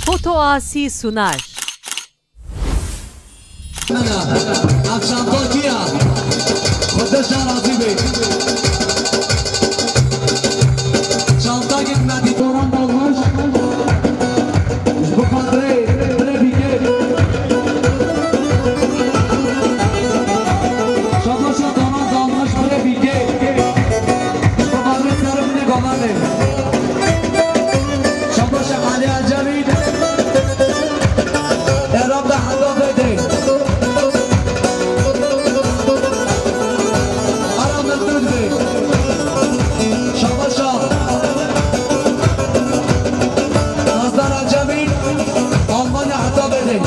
Foto Asi sunar. Akşam Tokyo خودش راضی بی چانتا گیمدی دوران دالماش bu kadre bire bige şabaşa donan dalmış bire bige bu kadre sarımını golanı şabaşa Ali Alcavid Erab'da hatta bede aramda döndü şabaşa Nazlar Alcavid Almanya hatta bede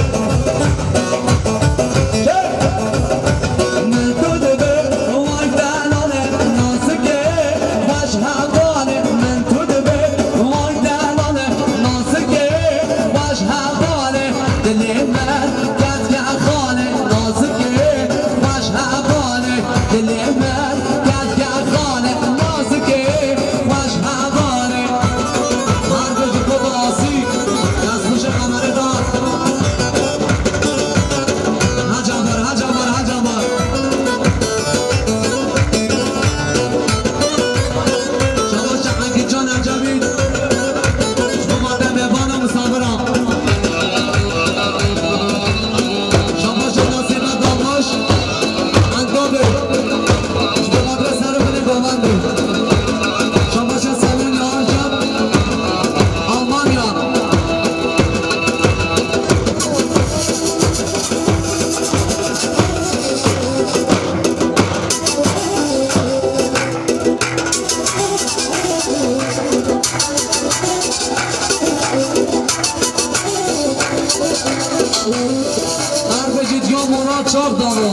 çok dolu.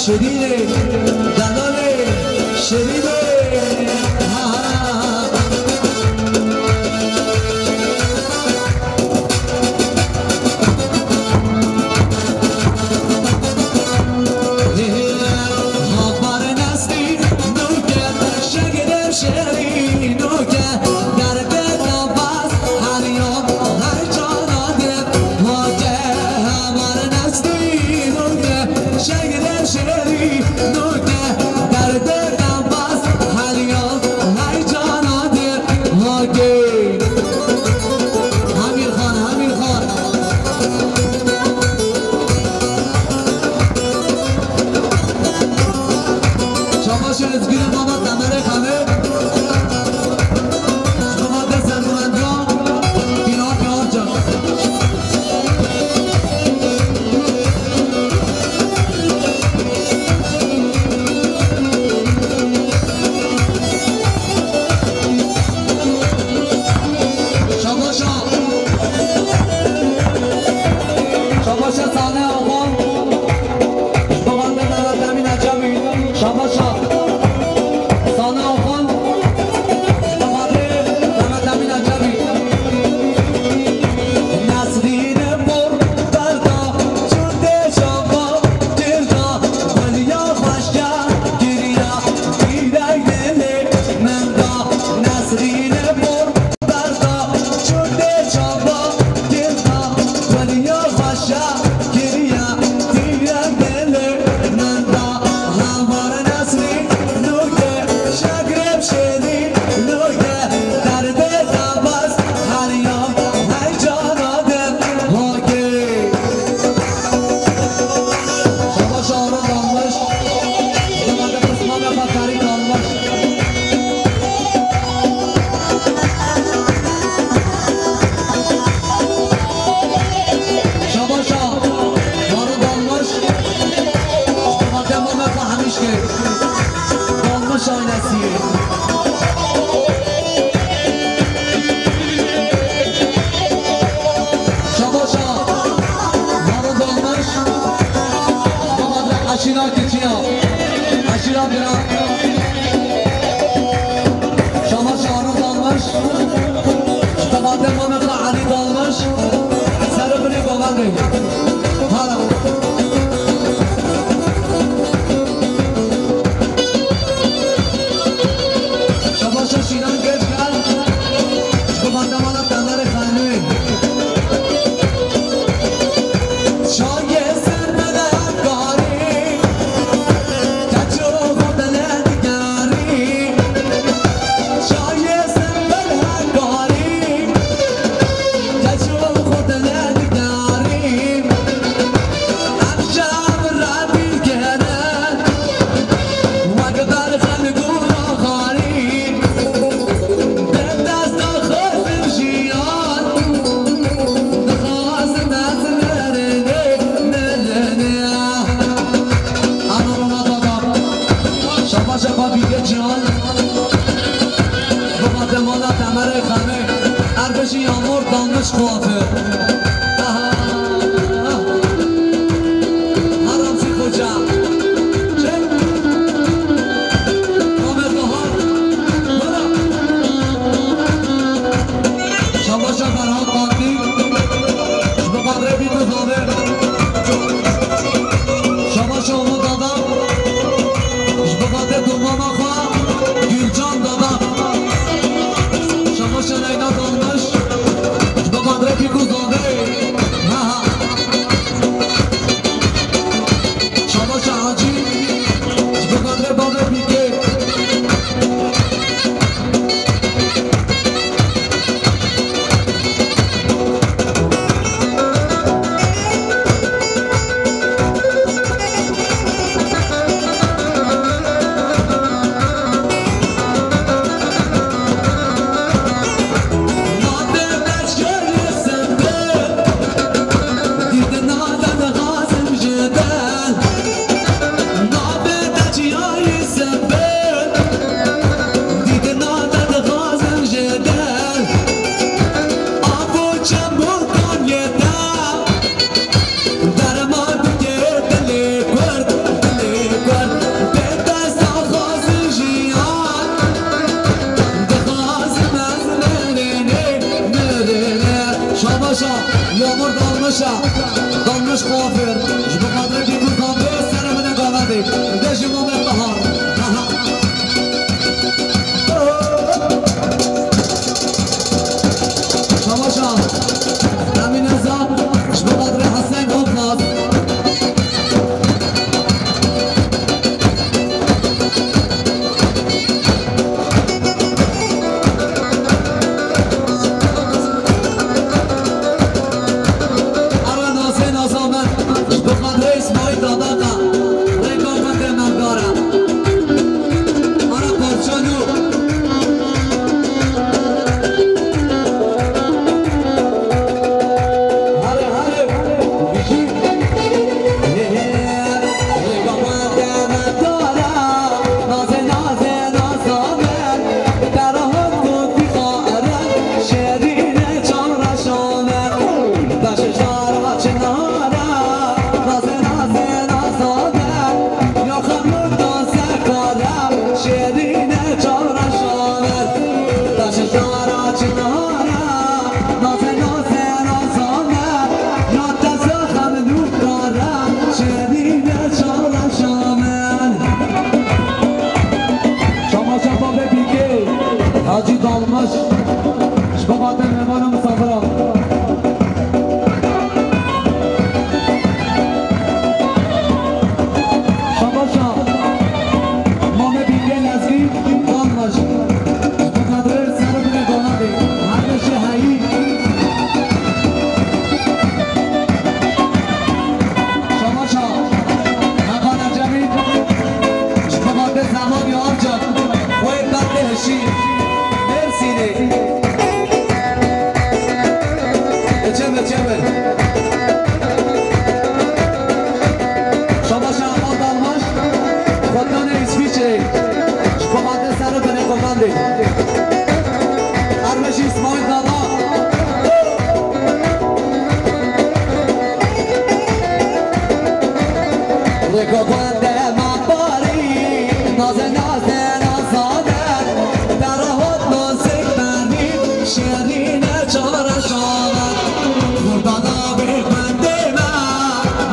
شدیده دلاله شدیده شاینسی Aşira keçiya, aşira bira Şama şahını dalmış Tabadde Mehmet Ali dalmış Sarı bini baban değil Hala Şama şaşiran geç gel Tabadde Mehmet Ali Khanui Şaye sermede gari Yağmur dalmış kuaför Haramsi koca Ahmet Bahar Şabaşa Ferhat Bandi Şubakadre bir kızabı Şabaşa Umut Adam Şubakadre Durmama Kha Gülcan Dada Şabaşa Leyla dalmış Şubakadre bir kızabı Şabaşa Hacı Şubakadre Babı Pike Yağmur dalmışa, dalmış kuaför Bu kadar bir kurtandı, seremine kanadı Deşim Mehmet Bahar Şamaşa, Emin Ezan Bu kadar Hasan Kopmaz Hacı dalmış Şubat'ın memanı misafira Şabaşa Mame Bilge Nezgi dalmış Şubakadre sarı bile donadı Herdeşi hayi Şabaşa Hakan Acemi Şubat'ın zaman yağarcak Bu evlatte heşi Çemel Şabaşa Ahmet Dalmaş Vatane İsviçre Komande sarı beni komande. Armeşi İsmail Dada. Komande mabari. Naze naze nazader. Darahot nozik beni. Şerine çare şaver. Burada da bir bendime.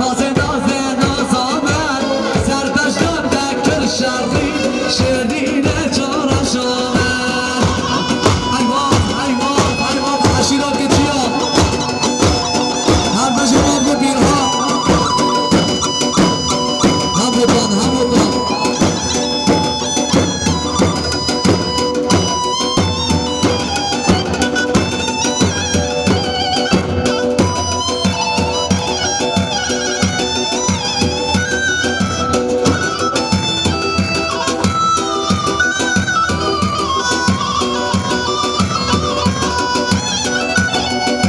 Naze naze nazader. Serpeşten bekir şerri. Şerine çare şaver. Hayvan hayvan hayvan. Aşirat geçiyor. Her beşi mablu bir ha. Hamilton, Hamilton.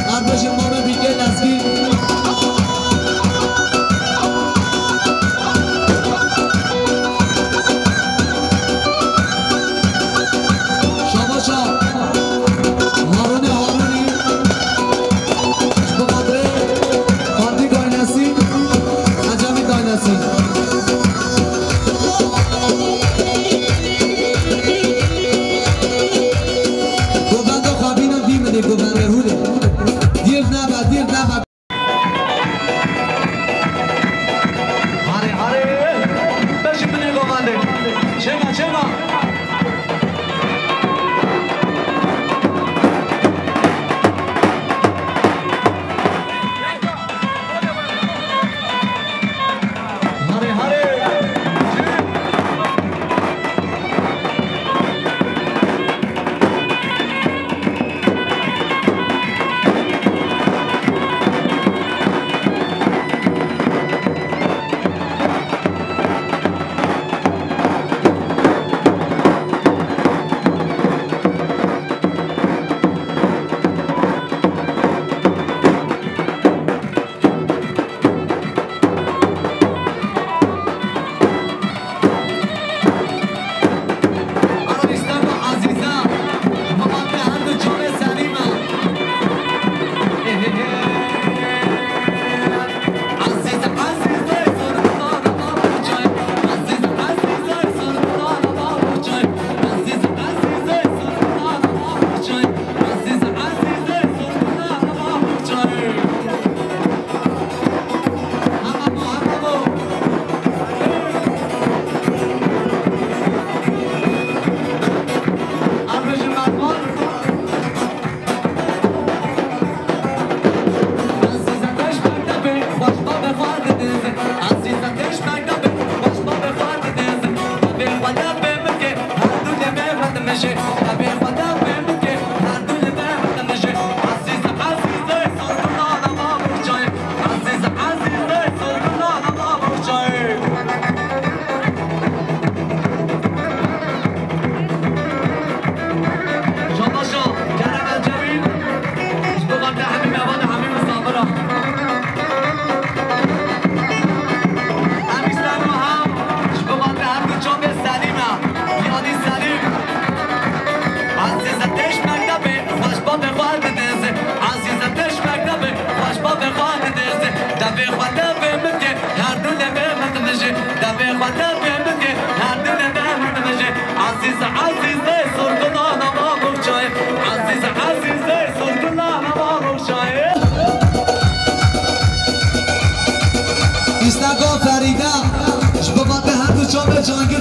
Kardeşim bana bir gel eski.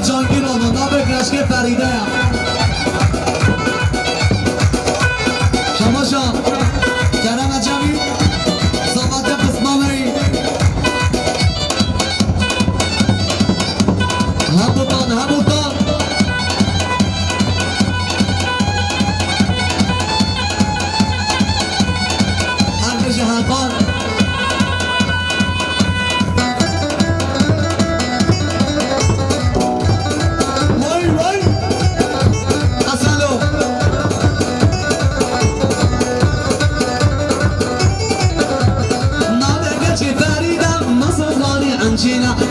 جانگیر آمانا بگرش که فریده شما شام کرم عجمی صحبت قسمانی هموتان هر جهان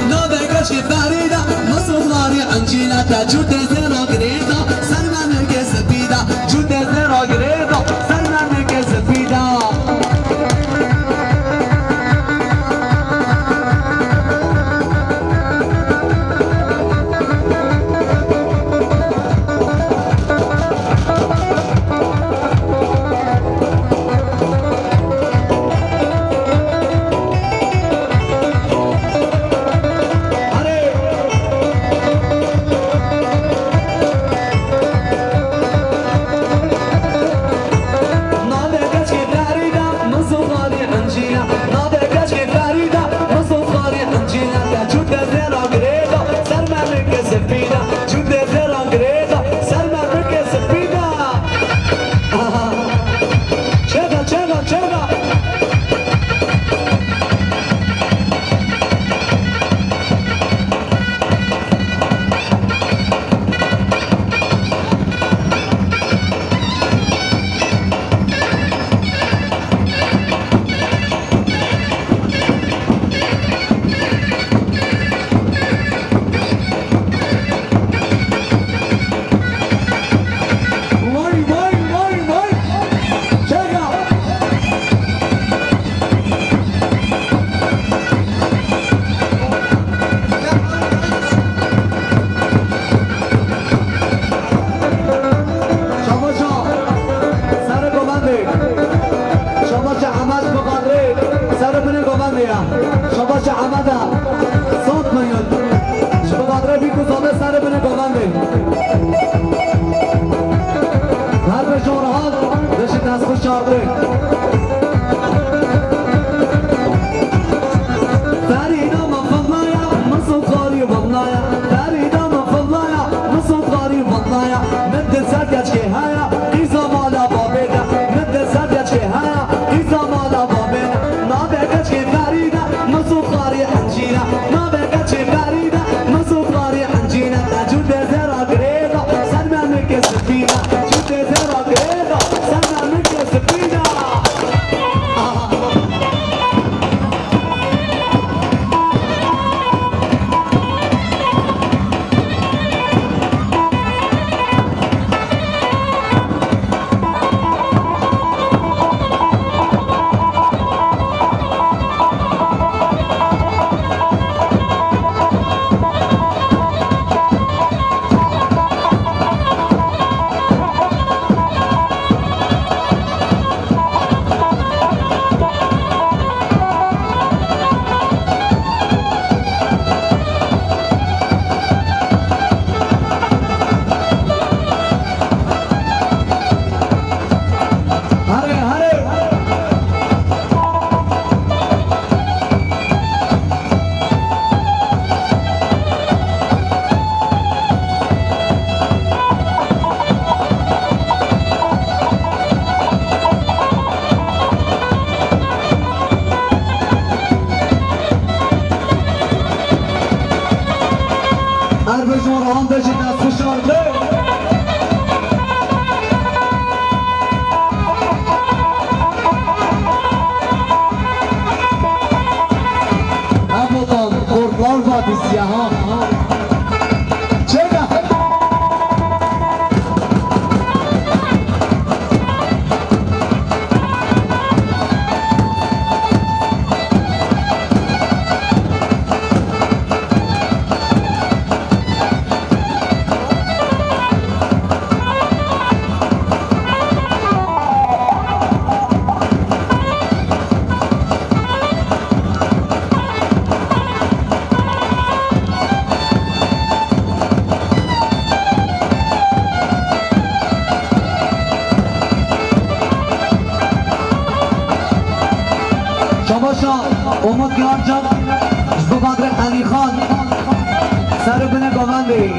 No vengas que farida, no sobrari angina, ta chute se no cree. گیان جان با بدر علی خان سر بنه گوندی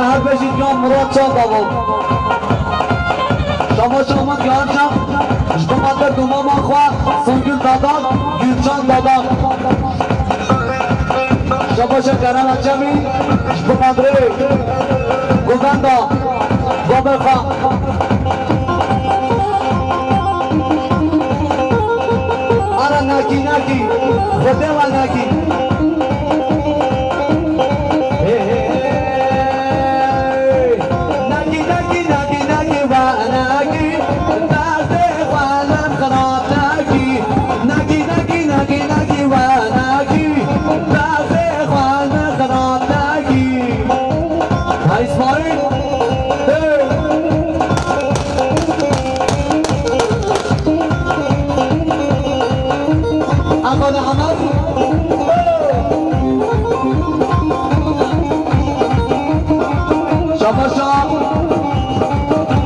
هر بشید یا مراد چا بابا شما گیان جان شما در دوما ما خواه سنگل دادان گیرچان دادان شما شکران اچمی شما دره گوزندا بابر خواه آره نکی خوده و نکی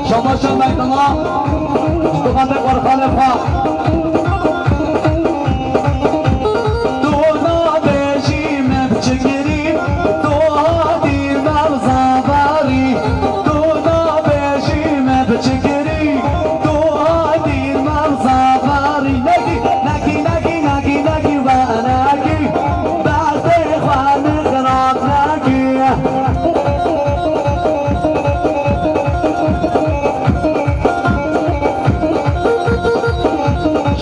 شما میدما استفان قرخان پا تو نابشی مبچگیری تو هادی مرزاباری تو نابشی مبچگیری تو هادی مرزاباری نگی و نگی بعد خوان خراب نگی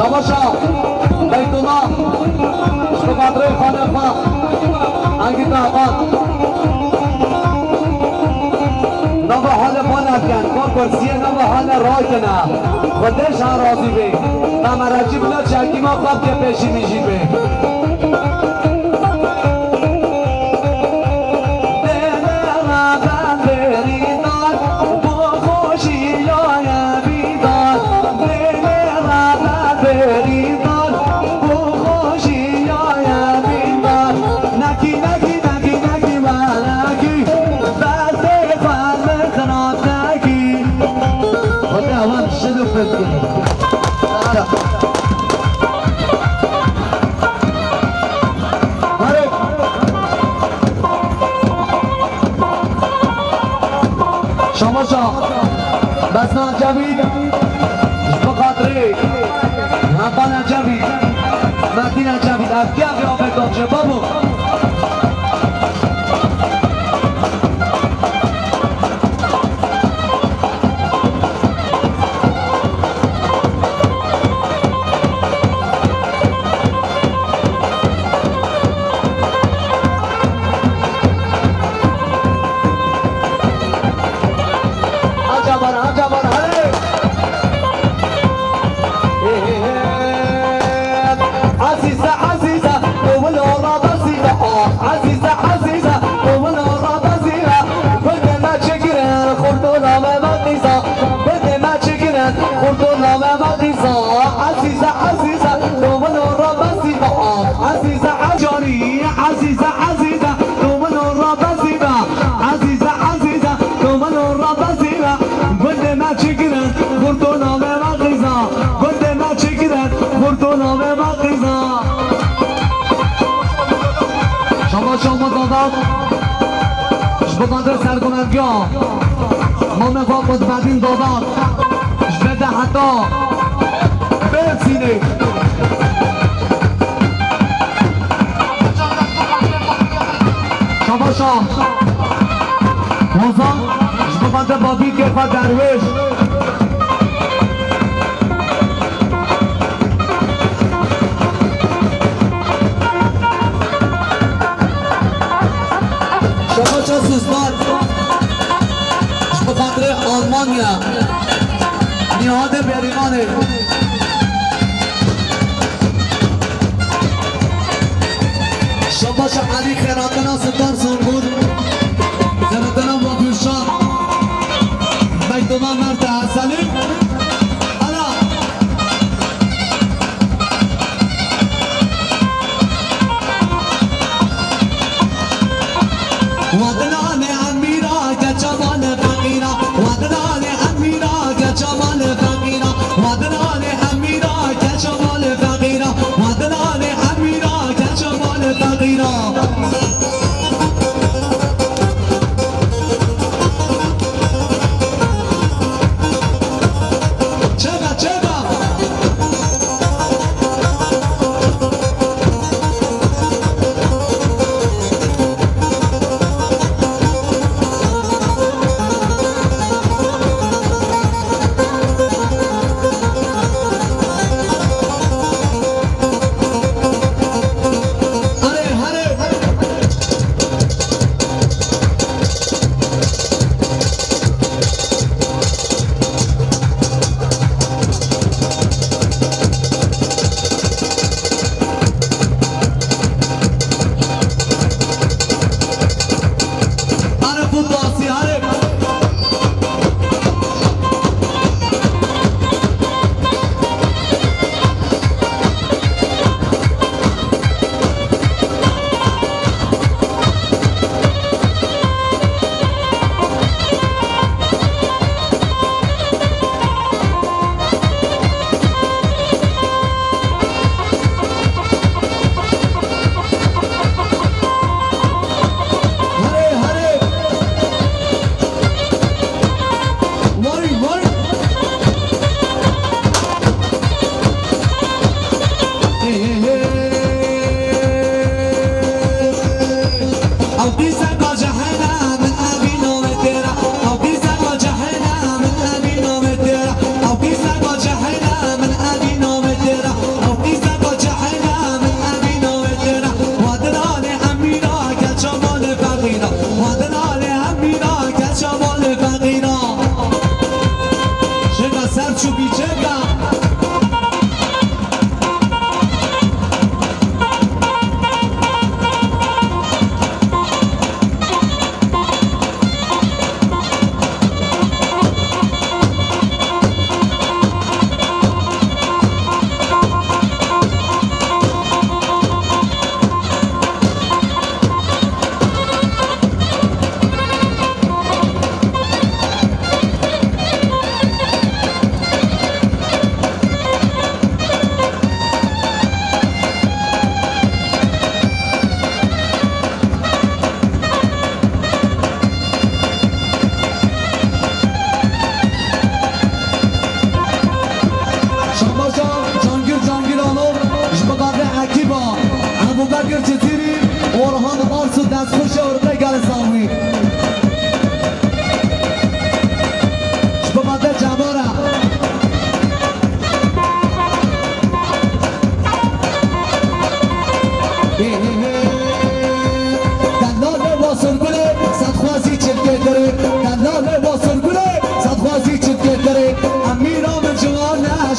شما بیتوما شبادره خانه خواه انگیتا آقاد نو حال پانت کن کن کرسیه نو حال رای کنه خودش ها راضی بی تمرجی بلا چکی ما خواب که پیشی میشی بی شما بس نجوید بخاطره همپا نجوید مدی نجوید افگی آفر دامشه بابو Fortuna ve Macriza دادات شبکات سرگونرگیا ما مقابل بدین دادات شبده حتی برسینه شباشا موزان شبکات بابی کفا درویش شباشا سوزبان شبکات آلمانیا نیاد بریمانه شباش علی خیراتنا ستار سنگون زنتنا با پیوشان بیتوما مرد حسنی حالا ودنان امیرا گچمان فقیرا ودنان امیرا گچمان فقیرا ودنان امیرا گچمان فقیرا ودنان امیرا گچمان فقیرا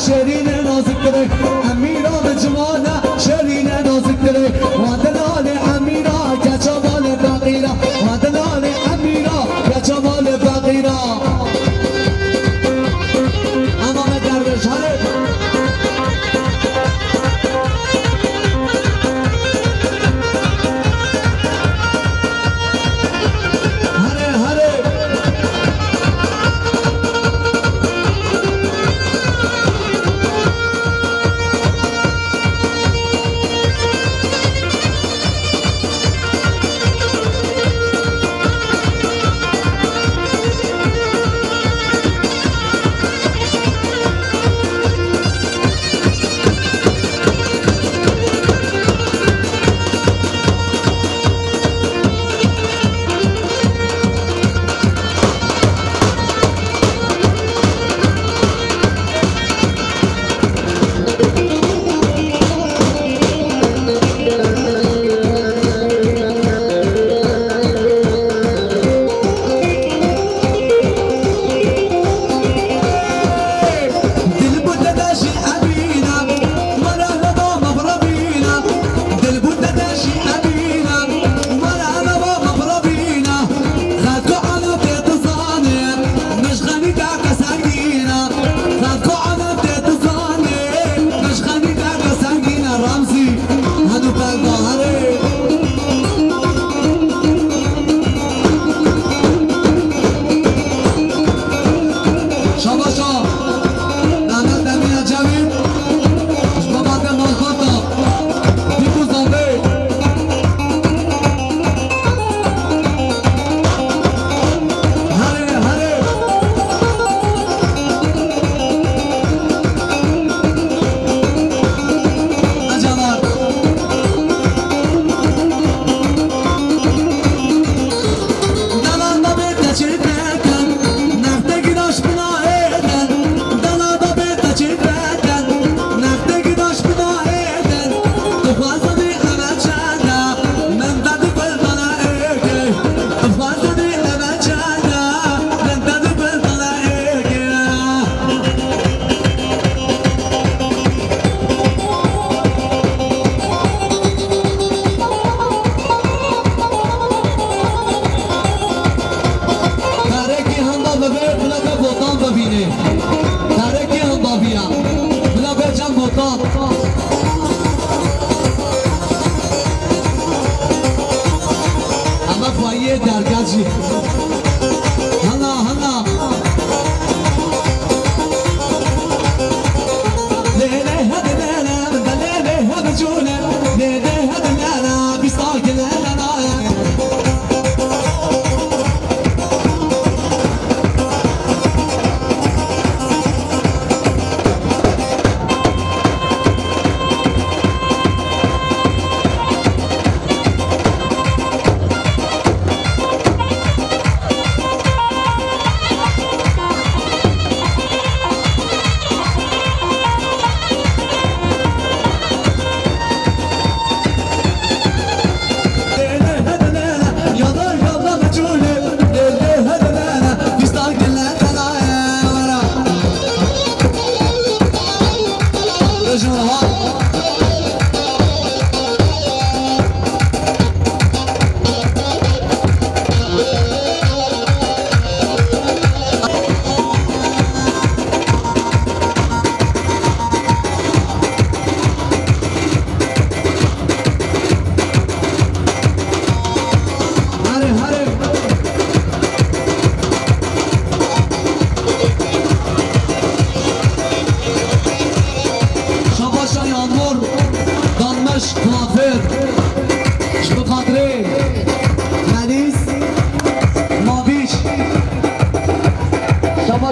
شیرین نازک داره امیرا به جوانه شیرین نازک داره وادلال امیرا گچوال فقیرا وادلال امیرا گچوال فقیرا امام درویش هره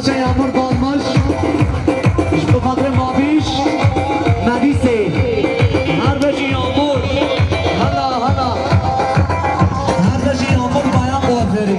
باشه یامور بالماش iş bu kadar maviş Medise her beşi yağmur hala her beşi yağmur bayan kuaförü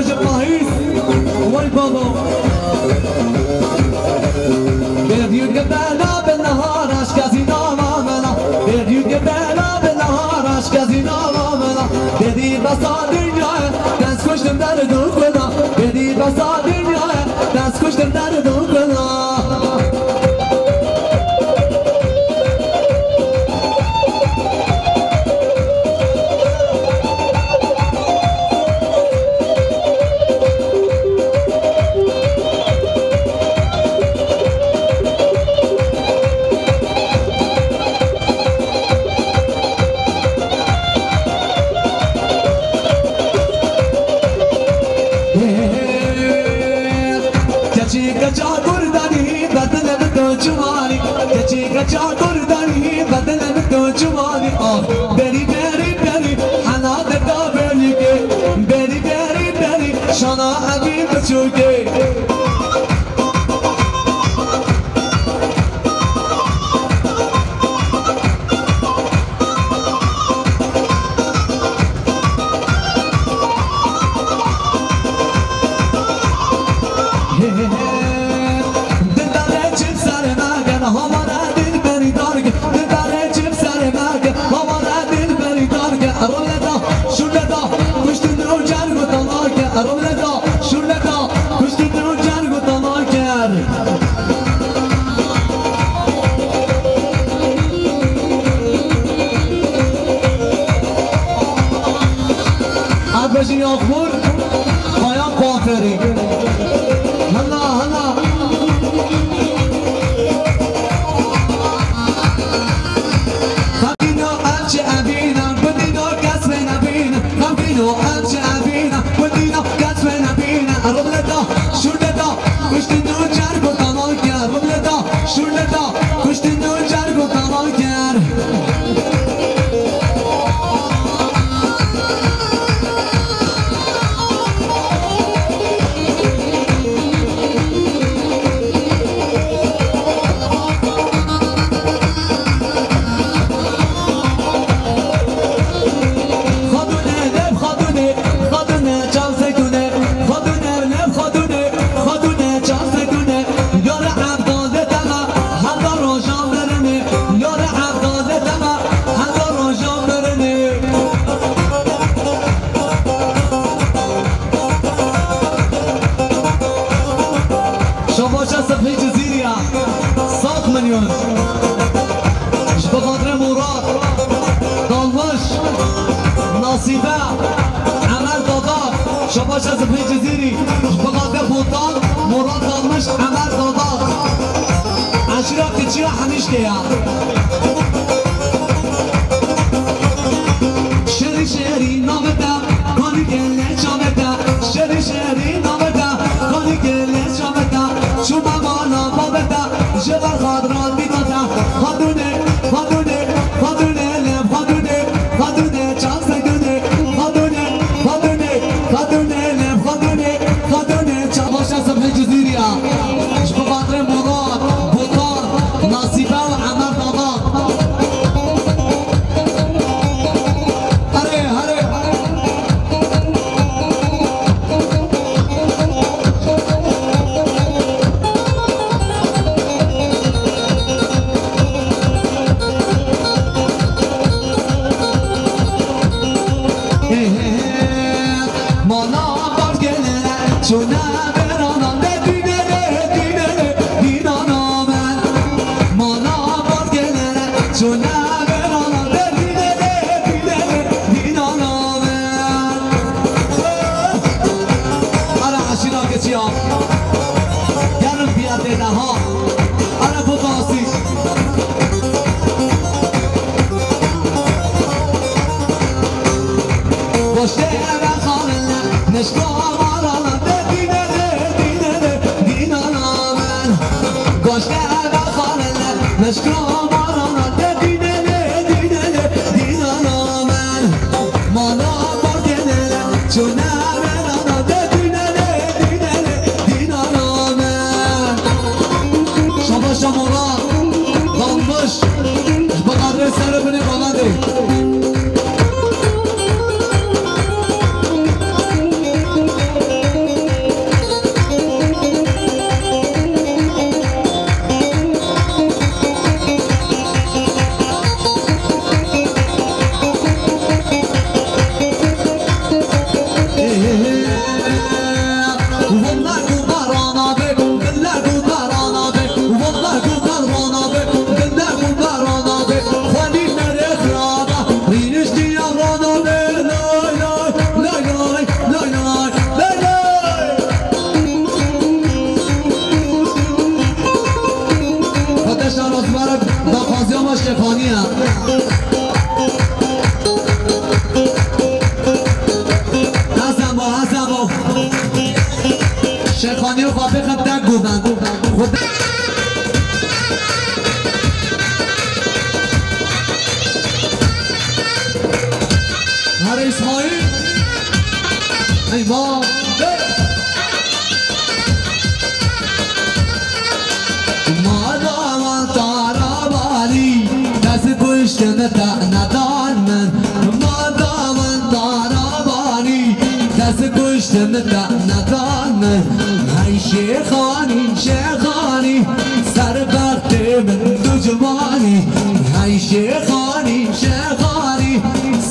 رجب ماهيس وای بابا بديو قبلنا بالنهار اشكازي نامنا بديو قبلنا بالنهار اشكازي نامنا بدي بس الدنيا دنس كشتم در دوغنا بدي بس الدنيا دنس كشتم در دوغنا چادر داری بدن تو جوانی بری بری بری حناد دا بری که بری بری بری شانا حبیب چوکه بجي يغفر قيام قافري هلا هلا خمكينو أمشي أبينا بدينو كسبنا بينا خمكينو أمشي أبينا بدينو كسبنا بينا رملتا شرلتا كشتنو جرقو تماكر رملتا شرلتا كشتنو جرقو تماكر شباش از پی جزیری بقاطع بوطان مراد دالمش عمر دادات عشرا کچیا حمیش کیا شری شری نامتا کانی گله چامتا شری شری نامتا کانی گله چامتا شما مانا بابتا جبر خادران بیداتا خادونه خادونه خادونه لب خادونه خادونه چان سگونه خادونه خادونه خادونه لب خادونه خادونه چاباش از پی جزیریا بقدر مراد بوطان نصیبه و عمر دادات هره هره شیخانی و خوابه خبتن گوبن خود هر اسماعیل ای ما مادام تارا بالی دست کشتن تا ندان من مادام تارا بالی دست کشتن تا ندان من ای شیخانی شیخانی سر وقت من دو جوانی ای شیخانی شیخانی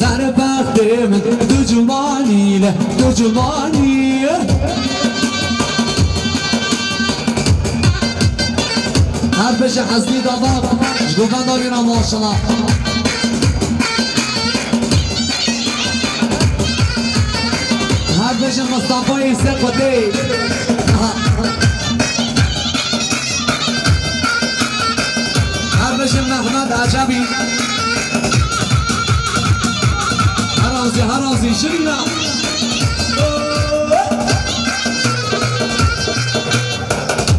سر وقت من دو جوانی دو جوانی هر بشه حسنی دادا جگوگان دارین ماشالله هر بشه مصطفی سقطی هر بشه محمد عجبی هرازی شرینا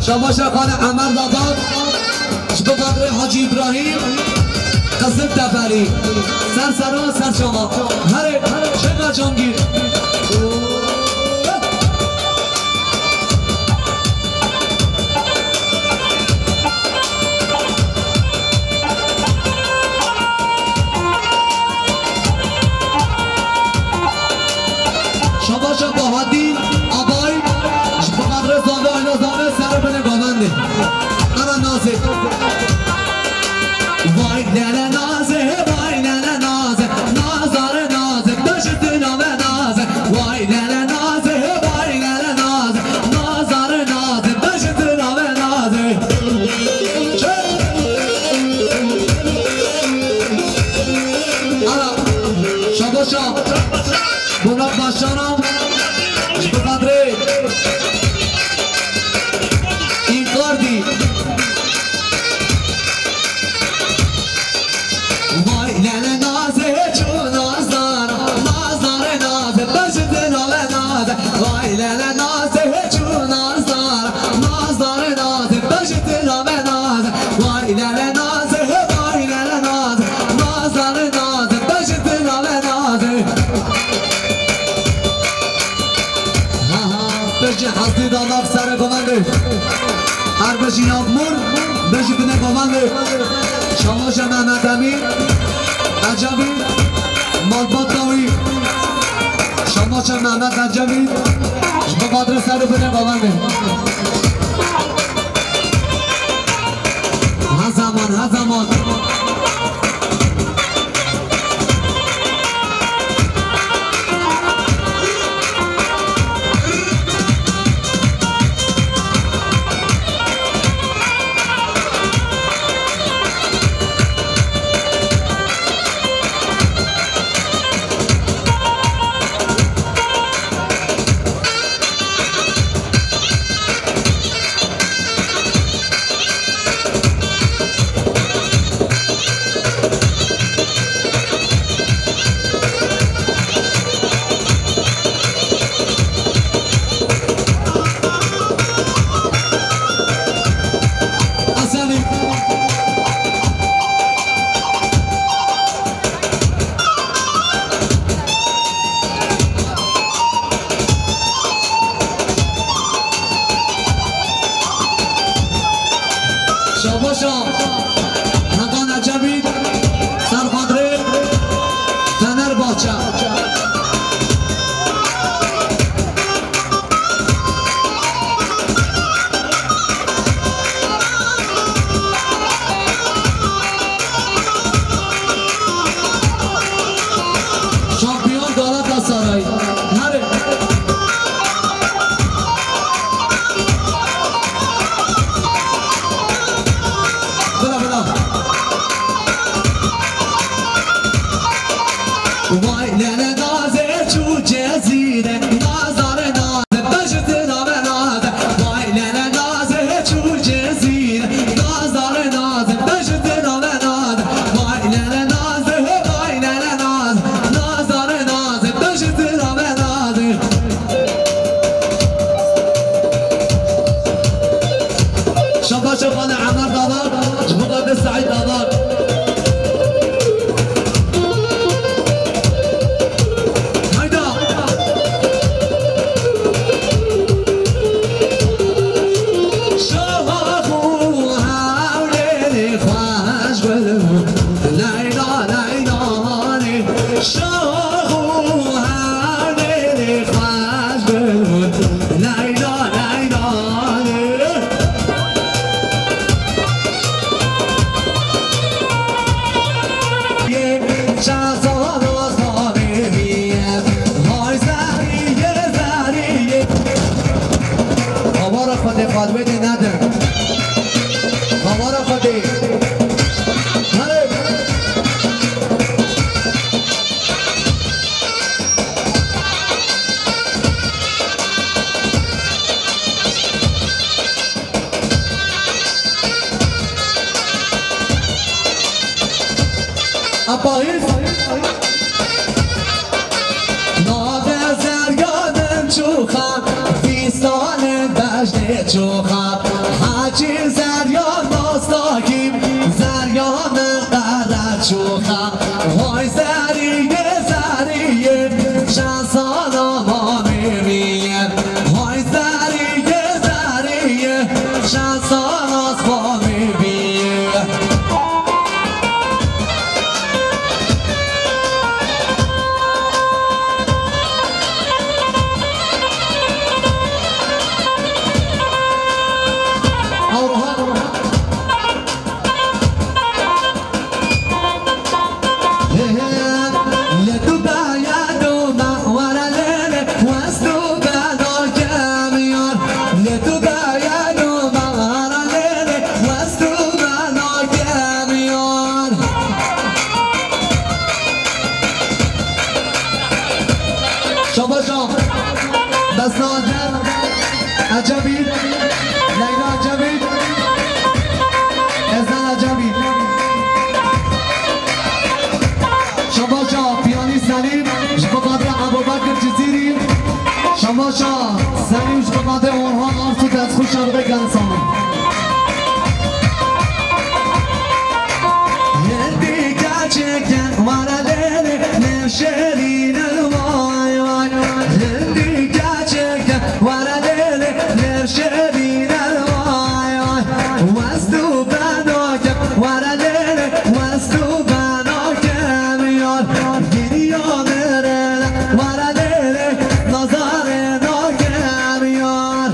شباش خان عمر داداد به قدر حاجی ابراهیم قسم تفری سر و سر شما هره چه جانگیر شباش بهادین آبای به قدر زانده آینا زانده سر بله گامنده انا نازه وای دل نازه وای دل نازه نازار نازه دشت نامه نازه وای دل نازه وای دل نازه نازار نازه دشت نامه نازه انا شباشا بنا باشانم به قدر این کار دی وای ننه نازه چون نازدار نازدار نازه بشت نامه نازه وای ننه نازه چون نازدار نازدار نازه بشت نامه نازه وای ننه نازه وای ننه نازه نازدار نازه بشت نامه نازه بشی حسنی داداف سر گمنده هر بشی یادمور بشی کنه گمنده شماش محمد امیر عجبی مالبات داوی شماش محمد عجبی به قدر سر کنه گمنده ها زمان شاباشا نقان عجبی سرخادره تنر باچه شامپیون دولت سرای هره بلا خاطر خاطبه دی ندن بابارا خاطر پاییز نابزر یادم چوخم فیستان دشت چوخم هرچی زریان مستاکیم زریان قدر چوخم وای زریه زریه چند سالا ما میبینیم وای زریه زریه چند سال از ما میبینیم عجبی لیلا عجبی ازن عجبی شما شا پیانی سلیم شبقاده ابوبکر جزیری شما شا سلیم شبقاده اونها آرسو دست خوش شرقه گنسانم هندی گچکن ورده نشرین وای وای هندی گچکن ورده شدید الوای وستو بناکم وردل وستو بناکم یار گریه میرن وردل نظر ناکم یار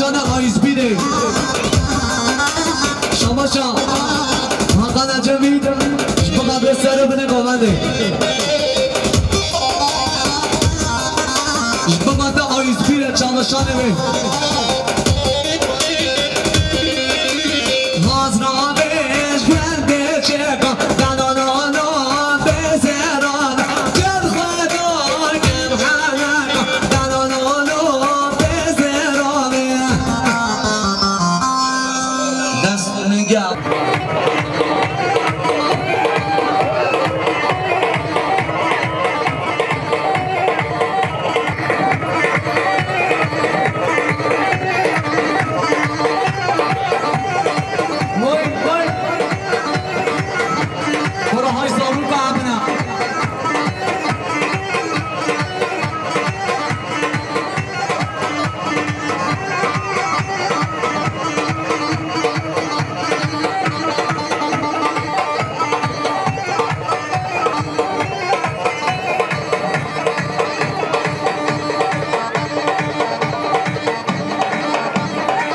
شما آیز بیره شما حقا نجمید شما قبل سر بنه قوانده شما آیز بیره شما